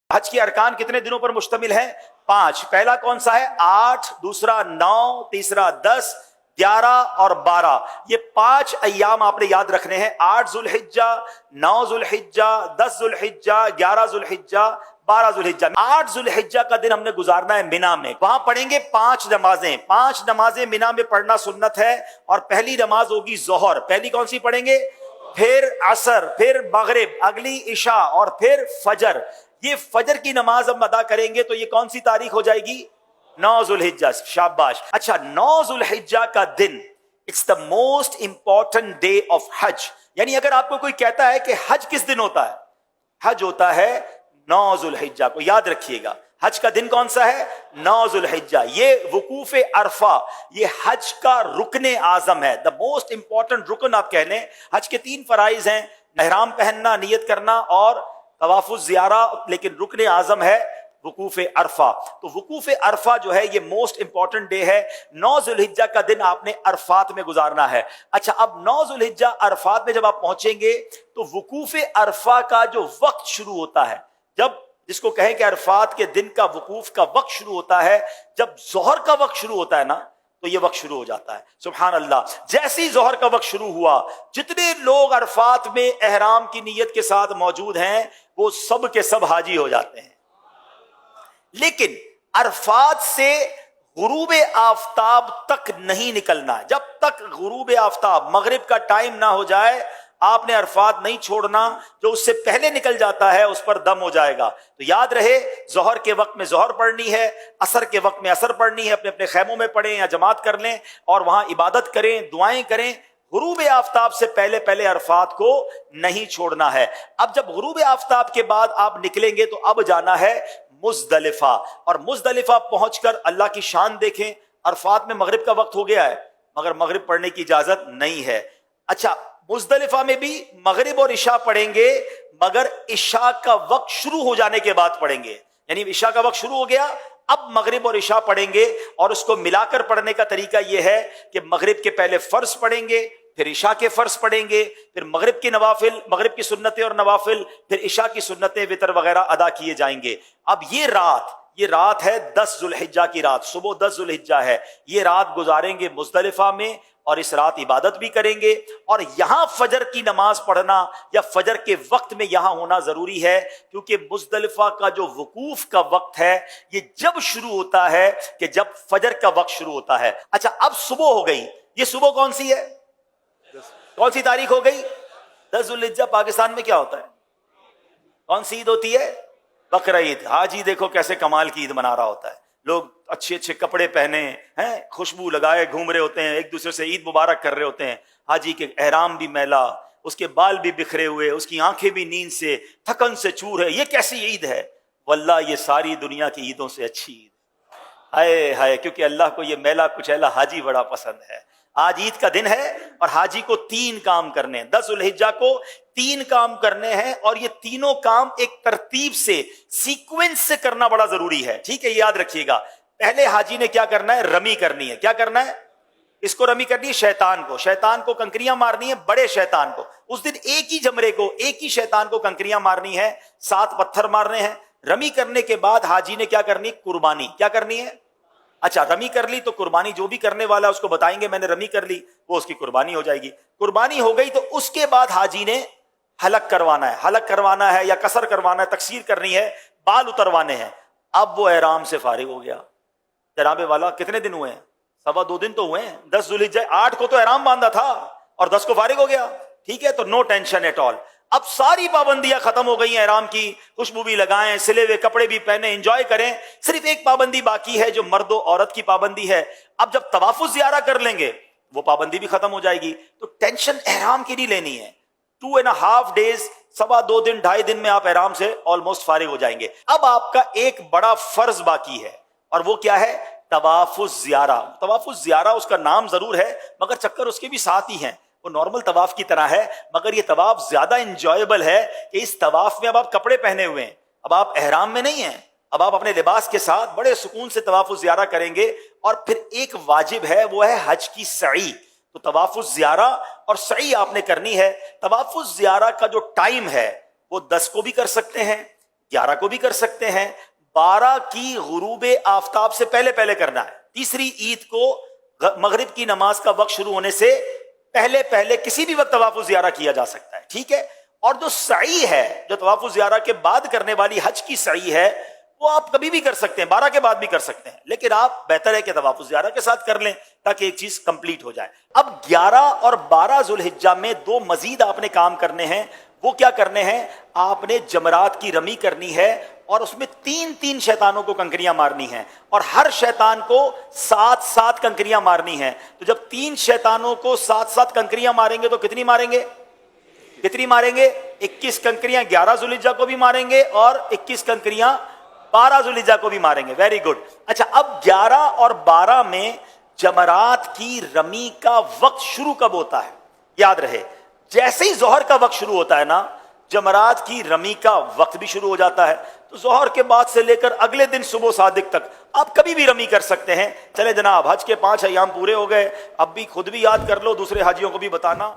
हज के अरकान कितने दिनों पर मुश्तमिल है? 5। पहला कौन सा है? 8, दूसरा 9, तीसरा 10, 11 और 12। ये 5 अय्याम आपने याद रखने हैं। 8 जुल्हिज्जा, 9 जुल्हिज्जा, 10 जुल्हिज्जा, 11 जुल्हिज्जा, 12 जुल्हिज्जा। 8 जुल्हिज्जा का दिन हमने गुजारना है मिना में। वहां पढ़ेंगे 5 नमाजें। 5 नमाजें मिना में पढ़ना सुन्नत है। और पहली नमाज होगी जोहर। पहली कौन सी पढ़ेंगे? फिर असर, फिर मगरिब, अगली इशा और फिर फजर। ये फजर की नमाज हम अदा करेंगे तो ये कौन सी तारीख हो जाएगी? 9 जुल्हिज्जा। शाबाश। अच्छा, 9 जुल्हिज्जा का दिन it's the most important day of हज। यानी अगर आपको कोई कहता है कि हज किस दिन होता है, हज होता है 9 जुल्हिज्जा को। याद रखिएगा, हज का दिन कौन सा है? 9 जुल्हिज्जा। ये वकूफ अरफा, ये हज का रुकने आजम है, द मोस्ट इंपॉर्टेंट रुकन आप कह लें। हज के 3 फराइज हैं, एहराम पहनना, नियत करना और तवाफुज ज़ियारा, लेकिन रुकने आजम है वकूफ अरफा। तो वकूफ अरफा जो है ये मोस्ट इंपॉर्टेंट डे है। 9 जुल्हिज्जा का दिन आपने अरफात में गुजारना है। अच्छा, अब 9 जुल्हिज्जा अरफात में जब आप पहुंचेंगे तो वकूफ अरफा का जो वक्त शुरू होता है, जब जिसको कहें कि अरफात के दिन का वकूफ का वक्त शुरू होता है, जब जोहर का वक्त शुरू होता है ना, तो ये वक्त शुरू हो जाता है। सुभान अल्लाह। जैसे ही जोहर का वक्त शुरू हुआ, जितने लोग अरफात में एहराम की नीयत के साथ मौजूद हैं वो सब के सब हाजी हो जाते हैं। लेकिन अरफात से गुरूब आफताब तक नहीं निकलना है। जब तक गुरूब आफताब, मगरिब का टाइम ना हो जाए, आपने अरफात नहीं छोड़ना। जो उससे पहले निकल जाता है उस पर दम हो जाएगा। तो याद रहे, जोहर के वक्त में जोहर पढ़नी है, असर के वक्त में असर पढ़नी है। अपने अपने खैमों में पढ़ें या जमात कर लें और वहां इबादत करें, दुआएं करें। गुरूब आफताब से पहले पहले अरफात को नहीं छोड़ना है। अब जब गुरूब आफताब के बाद आप निकलेंगे तो अब जाना है मुजदलिफा। और मुजदलिफा पहुंचकर अल्लाह की शान देखें। अरफात में मगरिब का वक्त हो गया है मगर मगरिब पढ़ने की इजाजत नहीं है। अच्छा, मुजदलिफा में भी मगरिब और इशा पढ़ेंगे मगर इशा का वक्त शुरू हो जाने के बाद पढ़ेंगे। यानी इशा का वक्त शुरू हो गया, अब मगरिब और इशा पढ़ेंगे। और उसको मिलाकर पढ़ने का तरीका यह है कि मगरिब के पहले फर्ज पढ़ेंगे, फिर इशा के फर्ज पढ़ेंगे, फिर मगरिब की नवाफिल, मगरिब की सुन्नतें और नवाफिल, फिर इशा की सुन्नतें, वितर वगैरह अदा किए जाएंगे। अब ये रात है 10 जुल्हिज्जा की रात। सुबह 10 जुल्हिज्जा है। ये रात गुजारेंगे मुजदलिफा में और इस रात इबादत भी करेंगे। और यहां फजर की नमाज पढ़ना या फजर के वक्त में यहां होना जरूरी है, क्योंकि मुजदलिफा का जो वकूफ का वक्त है ये जब शुरू होता है कि जब फजर का वक्त शुरू होता है। अच्छा, अब सुबह हो गई। ये सुबह कौन सी है? कौन सी तारीख हो गई? 10 जुल्हिज्जा। पाकिस्तान में क्या होता है? कौन सी ईद होती है? बकरा ईद। हाजी देखो कैसे कमाल की ईद मना रहा होता है। लोग अच्छे अच्छे कपड़े पहने हैं, खुशबू लगाए घूम रहे होते हैं, एक दूसरे से ईद मुबारक कर रहे होते हैं। हाजी के एहराम भी मैला, उसके बाल भी बिखरे हुए, उसकी आंखें भी नींद से, थकन से चूर है। ये कैसी ईद है? वल्लाह ये सारी दुनिया की ईदों से अच्छी ईद। हाय हाय, क्योंकि अल्लाह को ये मैला कुचैला हाजी बड़ा पसंद है। आज ईद का दिन है और हाजी को 3 काम करने हैं। 10 जुल्हिज्जा को 3 काम करने हैं और ये तीनों काम एक तरतीब से, सीक्वेंस से करना बड़ा जरूरी है। ठीक है, याद रखिएगा। पहले हाजी ने क्या करना है? रमी करनी है। क्या करना है? इसको रमी करनी है शैतान को कंकरियां मारनी है, बड़े शैतान को। उस दिन एक ही जमरे को, एक ही शैतान को कंकरियां मारनी है, 7 पत्थर मारने हैं। रमी करने के बाद हाजी ने क्या करनी? कुर्बानी। क्या करनी है? अच्छा, रमी कर ली तो कुर्बानी, जो भी करने वाला है उसको बताएंगे मैंने रमी कर ली, वो उसकी कुर्बानी हो जाएगी। कुर्बानी हो गई तो उसके बाद हाजी ने हलक करवाना है या कसर करवाना है, तकसीर करनी है, बाल उतरवाने हैं। अब वो एहराम से फारिग हो गया। जनाबे वाला कितने दिन हुए हैं? 2.25 दिन तो हुए हैं। 10 जुल्हिज्जा, 8 को तो एहराम बांधा था और 10 को फारिग हो गया। ठीक है, तो नो टेंशन एट ऑल। अब सारी पाबंदियां खत्म हो गई हैं एहराम की। खुशबू भी लगाएं, सिले हुए कपड़े भी पहने, एंजॉय करें। सिर्फ एक पाबंदी बाकी है जो मर्द और औरत की पाबंदी है। अब जब तवाफुज ज़ियारा कर लेंगे वो पाबंदी भी खत्म हो जाएगी। तो टेंशन एहराम की नहीं लेनी है। 2.5 डेज, 2.25 दिन, 2.5 दिन में आप एहराम से ऑलमोस्ट फारिग हो जाएंगे। अब आपका एक बड़ा फर्ज बाकी है और वो क्या है? तवाफुज ज़ियारा। तवाफुज ज़ियारा उसका नाम जरूर है मगर चक्कर उसके भी साथ ही हैं। वो नॉर्मल तवाफ की तरह है मगर ये तवाफ ज्यादा इंजॉयबल है कि इस तवाफ में अब आप कपड़े पहने हुए हैं, अब आप एहराम में नहीं हैं, अब आप अपने लिबास के साथ बड़े सुकून से तवाफुज ज़ियारा करेंगे। और फिर एक वाजिब है, वो है हज की सई। तो तवाफुज ज़ियारा और सई आपने करनी है। तवाफुज ज़ियारा का जो टाइम है वो 10 को भी कर सकते हैं, 11 को भी कर सकते हैं, 12 की गुरूब आफताब से पहले पहले करना है। तीसरी ईद को मगरिब की नमाज का वक्त शुरू होने से पहले पहले किसी भी वक्त तवाफ़ुल ज़ियारा किया जा सकता है, ठीक है। और जो सई है, जो तवाफ़ुल ज़ियारा के बाद करने वाली हज की सई है, वो आप कभी भी कर सकते हैं, 12 के बाद भी कर सकते हैं, लेकिन आप बेहतर है कि तवाफ़ुल ज़ियारा के साथ कर लें ताकि एक चीज कंप्लीट हो जाए। अब 11 और 12 ज़ुल्हिज्जा में दो मजीद आपने काम करने हैं। वो क्या करने हैं? आपने जमरात की रमी करनी है और उसमें 3-3 शैतानों को कंकरियां मारनी हैं और हर शैतान को 7-7 कंकरियां मारनी हैं। तो जब 3 शैतानों को 7-7 कंकरियां मारेंगे तो कितनी मारेंगे? 21 कंकरियां 11 ज़ुल्हिज्जा को भी मारेंगे और 21 कंकरियां 12 ज़ुल्हिज्जा को भी मारेंगे। Very good. अच्छा, अब 11 और 12 में जमरात की रमी का वक्त शुरू कब होता है? याद रहे, जैसे ही जोहर का वक्त शुरू होता है ना, जमरात की रमी का वक्त भी शुरू हो जाता है। तो जोहर के बाद से लेकर अगले दिन सुबह सादिक तक आप कभी भी रमी कर सकते हैं। चले जनाब, हज के 5 अय्याम पूरे हो गए। अब भी खुद भी याद कर लो, दूसरे हाजियों को भी बताना।